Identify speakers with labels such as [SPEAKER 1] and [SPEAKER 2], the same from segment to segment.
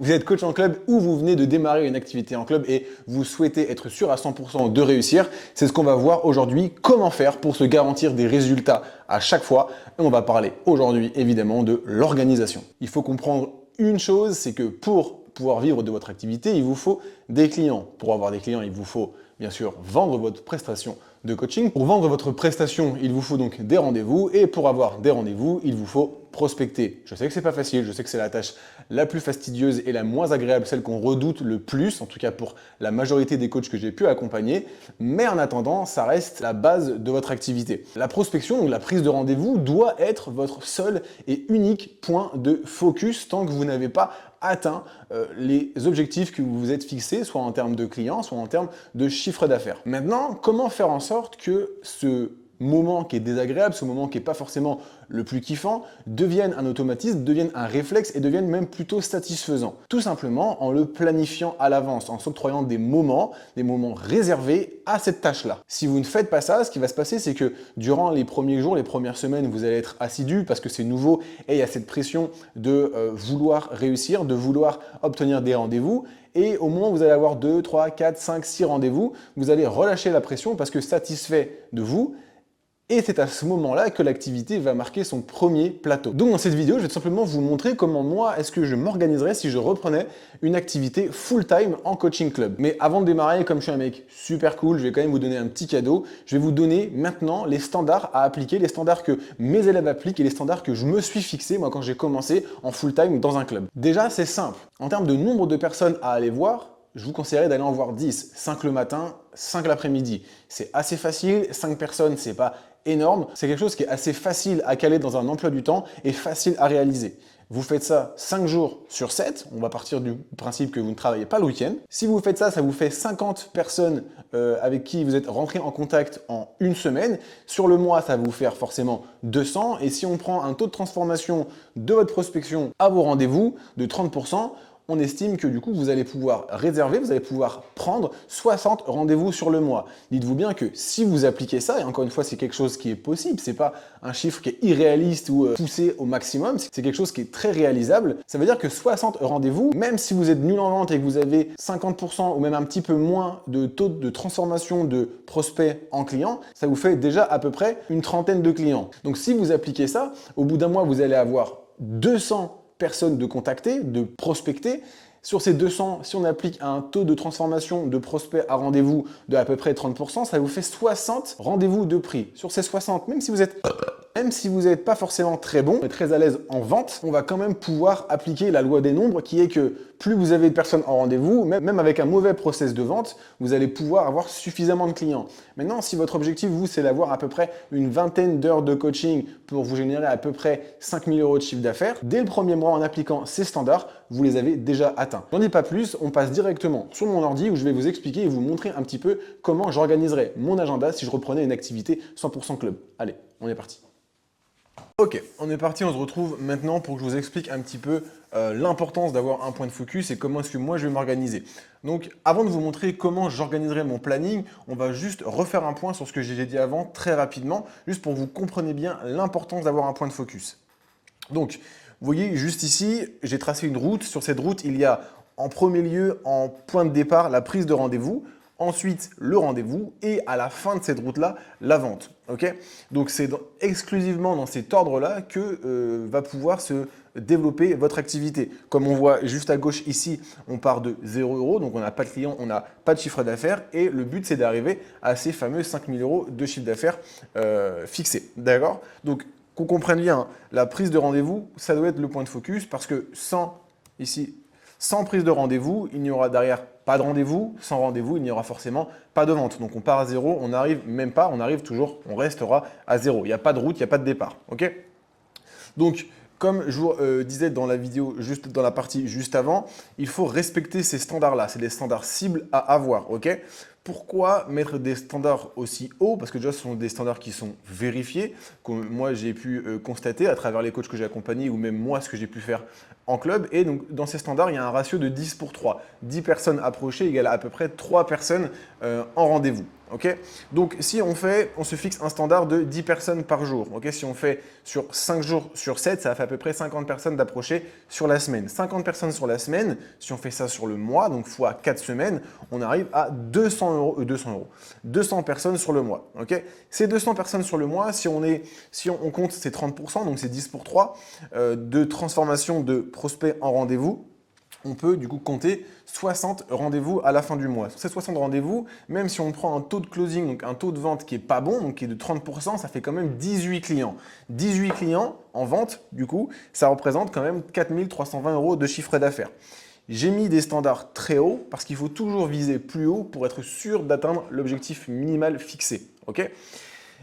[SPEAKER 1] Vous êtes coach en club ou vous venez de démarrer une activité en club et vous souhaitez être sûr à 100% de réussir. C'est ce qu'on va voir aujourd'hui, comment faire pour se garantir des résultats à chaque fois. Et on va parler aujourd'hui évidemment de l'organisation. Il faut comprendre une chose, c'est que pour pouvoir vivre de votre activité, il vous faut des clients. Pour avoir des clients, il vous faut bien sûr vendre votre prestation de coaching. Pour vendre votre prestation, il vous faut donc des rendez-vous et pour avoir des rendez-vous, il vous faut prospecter. Je sais que c'est pas facile, je sais que c'est la tâche la plus fastidieuse et la moins agréable, celle qu'on redoute le plus, en tout cas pour la majorité des coachs que j'ai pu accompagner, mais en attendant, ça reste la base de votre activité. La prospection, donc la prise de rendez-vous, doit être votre seul et unique point de focus tant que vous n'avez pas atteint les objectifs que vous vous êtes fixés, soit en termes de clients, soit en termes de chiffre d'affaires. Maintenant, comment faire en sorte que ce moment qui est désagréable, ce moment qui n'est pas forcément le plus kiffant, devienne un automatisme, devienne un réflexe et devienne même plutôt satisfaisant. Tout simplement en le planifiant à l'avance, en s'octroyant des moments réservés à cette tâche-là. Si vous ne faites pas ça, ce qui va se passer, c'est que durant les premiers jours, les premières semaines, vous allez être assidu parce que c'est nouveau et il y a cette pression de vouloir réussir, de vouloir obtenir des rendez-vous. Et au moment où vous allez avoir 2, 3, 4, 5, 6 rendez-vous, vous allez relâcher la pression parce que satisfait de vous. Et c'est à ce moment-là que l'activité va marquer son premier plateau. Donc dans cette vidéo, je vais tout simplement vous montrer comment moi, est-ce que je m'organiserais si je reprenais une activité full-time en coaching club. Mais avant de démarrer, comme je suis un mec super cool, je vais quand même vous donner un petit cadeau. Je vais vous donner maintenant les standards à appliquer, les standards que mes élèves appliquent et les standards que je me suis fixé, moi, quand j'ai commencé en full-time dans un club. Déjà, c'est simple. En termes de nombre de personnes à aller voir, je vous conseillerais d'aller en voir 10, 5 le matin, 5 l'après-midi. C'est assez facile, 5 personnes, c'est pas énorme. C'est quelque chose qui est assez facile à caler dans un emploi du temps et facile à réaliser. Vous faites ça 5 jours sur 7, on va partir du principe que vous ne travaillez pas le week-end. Si vous faites ça, ça vous fait 50 personnes avec qui vous êtes rentré en contact en une semaine. Sur le mois, ça va vous faire forcément 200. Et si on prend un taux de transformation de votre prospection à vos rendez-vous de 30%, on estime que du coup, vous allez pouvoir réserver, vous allez pouvoir prendre 60 rendez-vous sur le mois. Dites-vous bien que si vous appliquez ça, et encore une fois, c'est quelque chose qui est possible, c'est pas un chiffre qui est irréaliste ou poussé au maximum, c'est quelque chose qui est très réalisable. Ça veut dire que 60 rendez-vous, même si vous êtes nul en vente et que vous avez 50% ou même un petit peu moins de taux de transformation de prospects en clients, ça vous fait déjà à peu près une trentaine de clients. Donc si vous appliquez ça, au bout d'un mois, vous allez avoir 200 personnes de contacter, de prospecter. Sur ces 200, si on applique un taux de transformation de prospect à rendez-vous de à peu près 30%, ça vous fait 60 rendez-vous de prix. Sur ces 60, même si vous n'êtes pas forcément très bon et très à l'aise en vente, on va quand même pouvoir appliquer la loi des nombres qui est que plus vous avez de personnes en rendez-vous, même avec un mauvais process de vente, vous allez pouvoir avoir suffisamment de clients. Maintenant, si votre objectif, vous, c'est d'avoir à peu près une vingtaine d'heures de coaching pour vous générer à peu près 5 000 € de chiffre d'affaires, dès le premier mois en appliquant ces standards, vous les avez déjà atteints. J'en dis pas plus, on passe directement sur mon ordi où je vais vous expliquer et vous montrer un petit peu comment j'organiserais mon agenda si je reprenais une activité 100% club. Allez, on est parti. Ok, on est parti, on se retrouve maintenant pour que je vous explique un petit peu l'importance d'avoir un point de focus et comment est-ce que moi je vais m'organiser. Donc avant de vous montrer comment j'organiserai mon planning, on va juste refaire un point sur ce que j'ai dit avant très rapidement, juste pour que vous compreniez bien l'importance d'avoir un point de focus. Donc, vous voyez juste ici, j'ai tracé une route. Sur cette route, il y a en premier lieu, en point de départ, la prise de rendez-vous. Ensuite, le rendez-vous et à la fin de cette route-là, la vente. Okay, donc, c'est exclusivement dans cet ordre-là que va pouvoir se développer votre activité. Comme on voit juste à gauche ici, on part de 0 €, donc on n'a pas de clients, on n'a pas de chiffre d'affaires et le but, c'est d'arriver à ces fameux 5 000 € de chiffre d'affaires fixés. D'accord? Donc, qu'on comprenne bien, la prise de rendez-vous, ça doit être le point de focus parce que sans prise de rendez-vous, il n'y aura derrière pas de rendez-vous. Sans rendez-vous, il n'y aura forcément pas de vente. Donc on part à 0, on n'arrive même pas, on arrive toujours, on restera à 0. Il n'y a pas de route, il n'y a pas de départ. Ok? Donc, comme je vous disais dans la vidéo, juste dans la partie juste avant, il faut respecter ces standards-là. C'est des standards cibles à avoir. Ok? Pourquoi mettre des standards aussi hauts? Parce que déjà, ce sont des standards qui sont vérifiés, que moi j'ai pu constater à travers les coachs que j'ai accompagnés ou même moi ce que j'ai pu faire en club. Et donc dans ces standards, il y a un ratio de 10 pour 3. 10 personnes approchées égale à peu près 3 personnes en rendez-vous. Okay, donc si on se fixe un standard de 10 personnes par jour. Okay, si on fait sur 5 jours sur 7, ça fait à peu près 50 personnes d'approcher sur la semaine. 50 personnes sur la semaine, si on fait ça sur le mois, donc fois 4 semaines, on arrive à 200 personnes sur le mois. Okay, ces 200 personnes sur le mois, si on compte ces 30%, donc c'est 10 pour 3, de transformation de prospects en rendez-vous, on peut du coup compter 60 rendez-vous à la fin du mois. Sur ces 60 rendez-vous, même si on prend un taux de closing, donc un taux de vente qui n'est pas bon, donc qui est de 30%, ça fait quand même 18 clients. 18 clients en vente, du coup, ça représente quand même 4 320 € de chiffre d'affaires. J'ai mis des standards très hauts parce qu'il faut toujours viser plus haut pour être sûr d'atteindre l'objectif minimal fixé. Okay,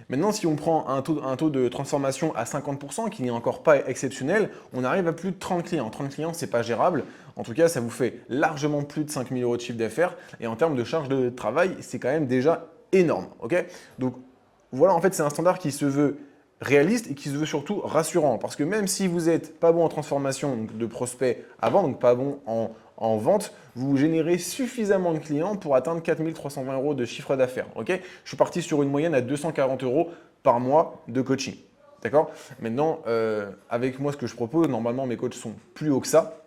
[SPEAKER 1] maintenant, si on prend un taux de transformation à 50%, qui n'est encore pas exceptionnel, on arrive à plus de 30 clients. 30 clients, ce n'est pas gérable. En tout cas, ça vous fait largement plus de 5 000 € de chiffre d'affaires. Et en termes de charge de travail, c'est quand même déjà énorme. Okay, donc voilà, en fait, c'est un standard qui se veut réaliste et qui se veut surtout rassurant. Parce que même si vous n'êtes pas bon en transformation de prospects avant, donc pas bon en vente, vous générez suffisamment de clients pour atteindre 4 320 € de chiffre d'affaires. Okay, je suis parti sur une moyenne à 240 € par mois de coaching. D'accord? Maintenant, avec moi, ce que je propose, normalement, mes coachs sont plus hauts que ça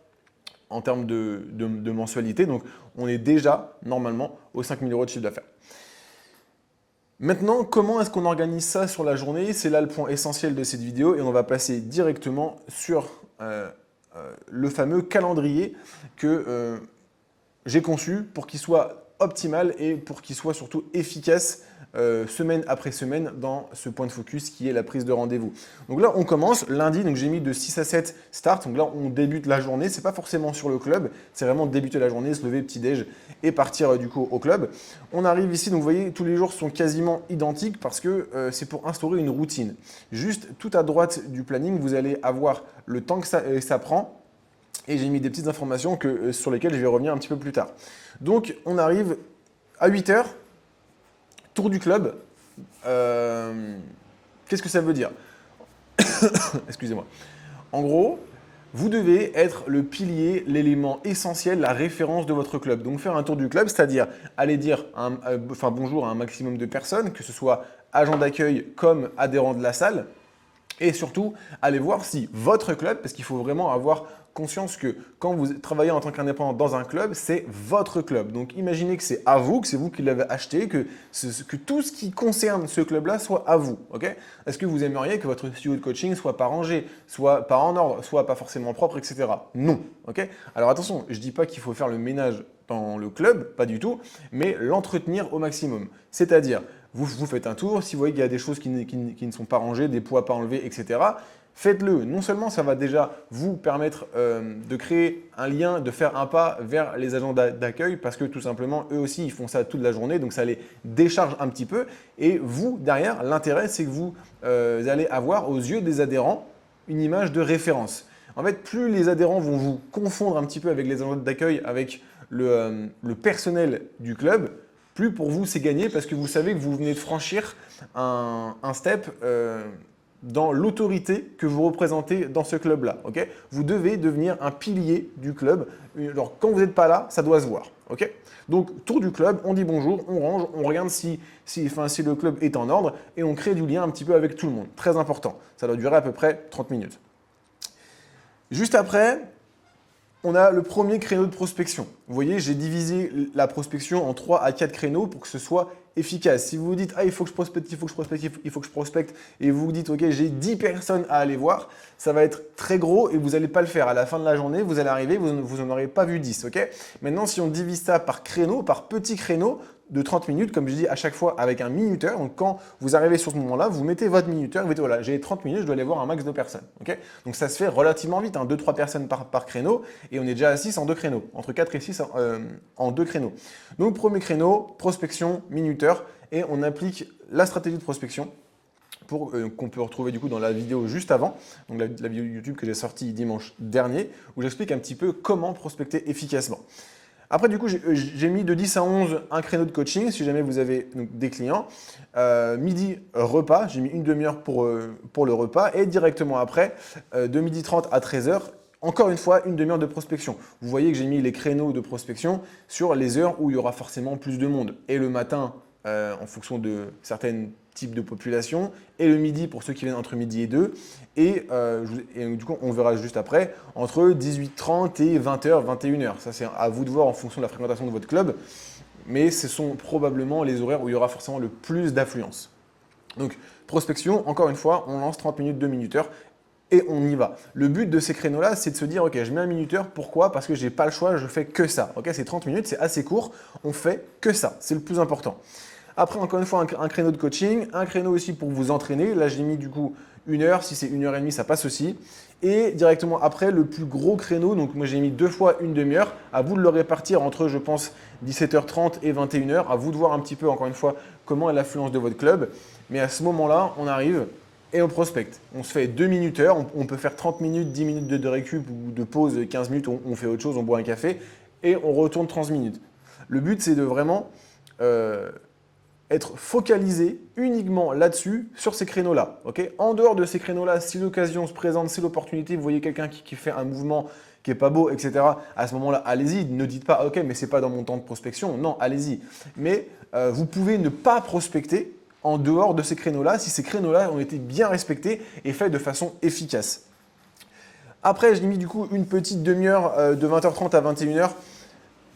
[SPEAKER 1] en termes de mensualité. Donc, on est déjà, normalement, aux 5 000 € de chiffre d'affaires. Maintenant, comment est-ce qu'on organise ça sur la journée? C'est là le point essentiel de cette vidéo et on va passer directement sur le fameux calendrier que j'ai conçu pour qu'il soit optimal et pour qu'il soit surtout efficace semaine après semaine dans ce point de focus qui est la prise de rendez-vous. Donc là, on commence lundi, donc j'ai mis de 6 à 7 start. Donc là, on débute la journée. Ce n'est pas forcément sur le club, c'est vraiment débuter la journée, se lever, petit-déj et partir du coup au club. On arrive ici, donc vous voyez, tous les jours sont quasiment identiques parce que c'est pour instaurer une routine. Juste tout à droite du planning, vous allez avoir le temps que ça prend. Et j'ai mis des petites informations sur lesquelles je vais revenir un petit peu plus tard. Donc, on arrive à 8 h, tour du club. Qu'est-ce que ça veut dire? Excusez-moi. En gros, vous devez être le pilier, l'élément essentiel, la référence de votre club. Donc, faire un tour du club, c'est-à-dire aller dire bonjour à un maximum de personnes, que ce soit agent d'accueil comme adhérent de la salle. Et surtout, allez voir si votre club, parce qu'il faut vraiment avoir conscience que quand vous travaillez en tant qu'indépendant dans un club, c'est votre club. Donc imaginez que c'est à vous, que c'est vous qui l'avez acheté, que tout ce qui concerne ce club-là soit à vous. Okay, est-ce que vous aimeriez que votre studio de coaching soit pas rangé, soit pas en ordre, soit pas forcément propre, etc. Non. Okay, alors attention, je ne dis pas qu'il faut faire le ménage dans le club, pas du tout, mais l'entretenir au maximum. C'est-à-dire, vous faites un tour, si vous voyez qu'il y a des choses qui ne sont pas rangées, des poids pas enlevés, etc., faites-le. Non seulement ça va déjà vous permettre de créer un lien, de faire un pas vers les agents d'accueil parce que tout simplement, eux aussi, ils font ça toute la journée, donc ça les décharge un petit peu. Et vous, derrière, l'intérêt, c'est que vous allez avoir aux yeux des adhérents une image de référence. En fait, plus les adhérents vont vous confondre un petit peu avec les agents d'accueil, avec le personnel du club, plus pour vous c'est gagné parce que vous savez que vous venez de franchir un step dans l'autorité que vous représentez dans ce club-là. Okay, vous devez devenir un pilier du club. Alors, quand vous n'êtes pas là, ça doit se voir. Okay, donc, tour du club, on dit bonjour, on range, on regarde si le club est en ordre et on crée du lien un petit peu avec tout le monde. Très important. Ça doit durer à peu près 30 minutes. Juste après, on a le premier créneau de prospection. Vous voyez, j'ai divisé la prospection en 3 à 4 créneaux pour que ce soit efficace. Si vous vous dites « Ah, il faut que je prospecte, il faut que je prospecte, il faut que je prospecte » et vous vous dites « Ok, j'ai 10 personnes à aller voir », ça va être très gros et vous n'allez pas le faire. À la fin de la journée, vous allez arriver, vous n'en aurez pas vu 10. Okay, maintenant, si on divise ça par créneau, par petits créneaux, de 30 minutes, comme je dis à chaque fois avec un minuteur. Donc, quand vous arrivez sur ce moment-là, vous mettez votre minuteur, vous dites voilà, j'ai 30 minutes, je dois aller voir un max de personnes. Okay, donc, ça se fait relativement vite, 2-3 personnes par créneau, et on est déjà à 6 en 2 créneaux, entre 4 et 6 en 2 créneaux. Donc, premier créneau, prospection, minuteur, et on applique la stratégie de prospection qu'on peut retrouver du coup dans la vidéo juste avant, donc la vidéo YouTube que j'ai sortie dimanche dernier, où j'explique un petit peu comment prospecter efficacement. Après, du coup, j'ai mis de 10 à 11 un créneau de coaching si jamais vous avez donc, des clients. Midi, repas, j'ai mis une demi-heure pour le repas. Et directement après, de midi 30 à 13h, encore une fois, une demi-heure de prospection. Vous voyez que j'ai mis les créneaux de prospection sur les heures où il y aura forcément plus de monde. Et le matin, en fonction de certains types de population, et le midi pour ceux qui viennent entre midi et 2, et du coup on verra juste après, entre 18h30 et 20h, 21h. Ça c'est à vous de voir en fonction de la fréquentation de votre club, mais ce sont probablement les horaires où il y aura forcément le plus d'affluence. Donc prospection, encore une fois, on lance 30 minutes, 2 minuteurs, et on y va. Le but de ces créneaux-là, c'est de se dire, ok, je mets un minuteur, pourquoi? Parce que je n'ai pas le choix, je fais que ça. Ok, c'est 30 minutes, c'est assez court, on fait que ça, c'est le plus important. Après, encore une fois, un créneau de coaching, un créneau aussi pour vous entraîner. Là, j'ai mis du coup 1 heure, si c'est 1 h 30, ça passe aussi. Et directement après, le plus gros créneau, donc moi j'ai mis 2 fois une demi-heure. À vous de le répartir entre, je pense, 17h30 et 21h. À vous de voir un petit peu, encore une fois, comment est l'affluence de votre club. Mais à ce moment-là, on arrive et on prospecte. On se fait 2 minuteurs, on peut faire 30 minutes, 10 minutes de récup ou de pause, 15 minutes, on fait autre chose, on boit un café et on retourne 30 minutes. Le but, c'est de vraiment être focalisé uniquement là-dessus, sur ces créneaux-là. Okay, en dehors de ces créneaux-là, si l'occasion se présente, si l'opportunité, vous voyez quelqu'un qui fait un mouvement qui n'est pas beau, etc., à ce moment-là, allez-y. Ne dites pas, ok, mais ce n'est pas dans mon temps de prospection. Non, allez-y. Mais vous pouvez ne pas prospecter en dehors de ces créneaux-là, si ces créneaux-là ont été bien respectés et faits de façon efficace. Après, j'ai mis du coup une petite demi-heure de 20h30 à 21h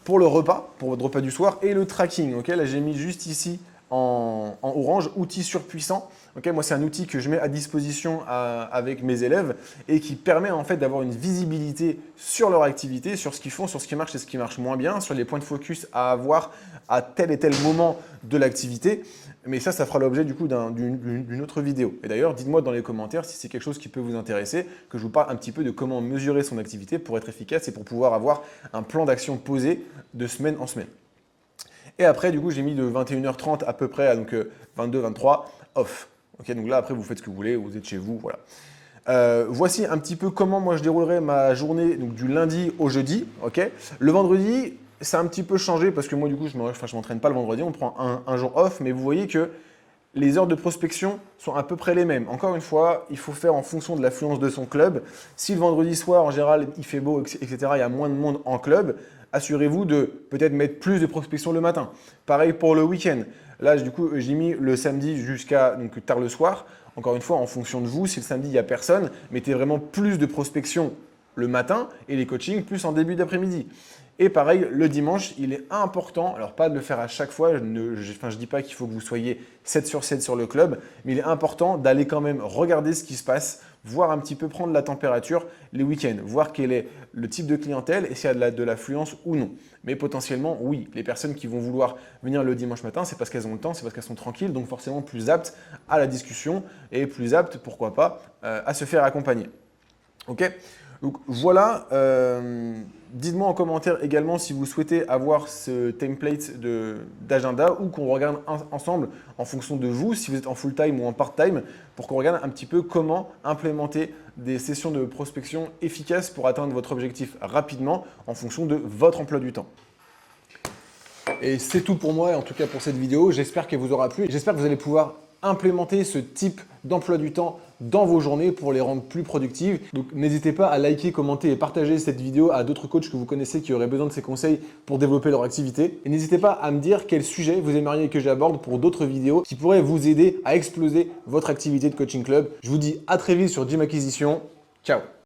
[SPEAKER 1] pour le repas, pour votre repas du soir, et le tracking. Okay, là, j'ai mis juste ici en orange, outil surpuissant. Okay, moi, c'est un outil que je mets à disposition avec mes élèves et qui permet en fait d'avoir une visibilité sur leur activité, sur ce qu'ils font, sur ce qui marche et ce qui marche moins bien, sur les points de focus à avoir à tel et tel moment de l'activité. Mais ça fera l'objet du coup d'une autre vidéo. Et d'ailleurs, dites-moi dans les commentaires si c'est quelque chose qui peut vous intéresser, que je vous parle un petit peu de comment mesurer son activité pour être efficace et pour pouvoir avoir un plan d'action posé de semaine en semaine. Et après, du coup, j'ai mis de 21h30 à peu près à 22-23 off. Okay, donc là, après, vous faites ce que vous voulez, vous êtes chez vous, voilà. Voici un petit peu comment moi je déroulerai ma journée donc, du lundi au jeudi. Okay. Le vendredi, c'est un petit peu changé parce que moi, du coup, je ne m'entraîne pas le vendredi, on prend un jour off, mais vous voyez que les heures de prospection sont à peu près les mêmes. Encore une fois, il faut faire en fonction de l'affluence de son club. Si le vendredi soir, en général, il fait beau, etc., il y a moins de monde en club, assurez-vous de peut-être mettre plus de prospection le matin. Pareil pour le week-end. Là, du coup, j'ai mis le samedi jusqu'à tard le soir. Encore une fois, en fonction de vous, si le samedi, il n'y a personne, mettez vraiment plus de prospection le matin et les coachings plus en début d'après-midi. Et pareil, le dimanche, il est important, alors pas de le faire à chaque fois, je ne dis pas qu'il faut que vous soyez 7 sur 7 sur le club, mais il est important d'aller quand même regarder ce qui se passe, voir un petit peu, prendre la température les week-ends, voir quel est le type de clientèle et s'il y a de l'affluence ou non. Mais potentiellement, oui, les personnes qui vont vouloir venir le dimanche matin, c'est parce qu'elles ont le temps, c'est parce qu'elles sont tranquilles, donc forcément plus aptes à la discussion et plus aptes, pourquoi pas, à se faire accompagner. Ok ? Donc voilà, dites-moi en commentaire également si vous souhaitez avoir ce template d'agenda ou qu'on regarde ensemble en fonction de vous, si vous êtes en full-time ou en part-time, pour qu'on regarde un petit peu comment implémenter des sessions de prospection efficaces pour atteindre votre objectif rapidement en fonction de votre emploi du temps. Et c'est tout pour moi, en tout cas pour cette vidéo. J'espère qu'elle vous aura plu. J'espère que vous allez pouvoir implémenter ce type d'emploi du temps dans vos journées pour les rendre plus productives. Donc n'hésitez pas à liker, commenter et partager cette vidéo à d'autres coachs que vous connaissez qui auraient besoin de ces conseils pour développer leur activité. Et n'hésitez pas à me dire quel sujet vous aimeriez que j'aborde pour d'autres vidéos qui pourraient vous aider à exploser votre activité de coaching club. Je vous dis à très vite sur Gym Acquisition. Ciao!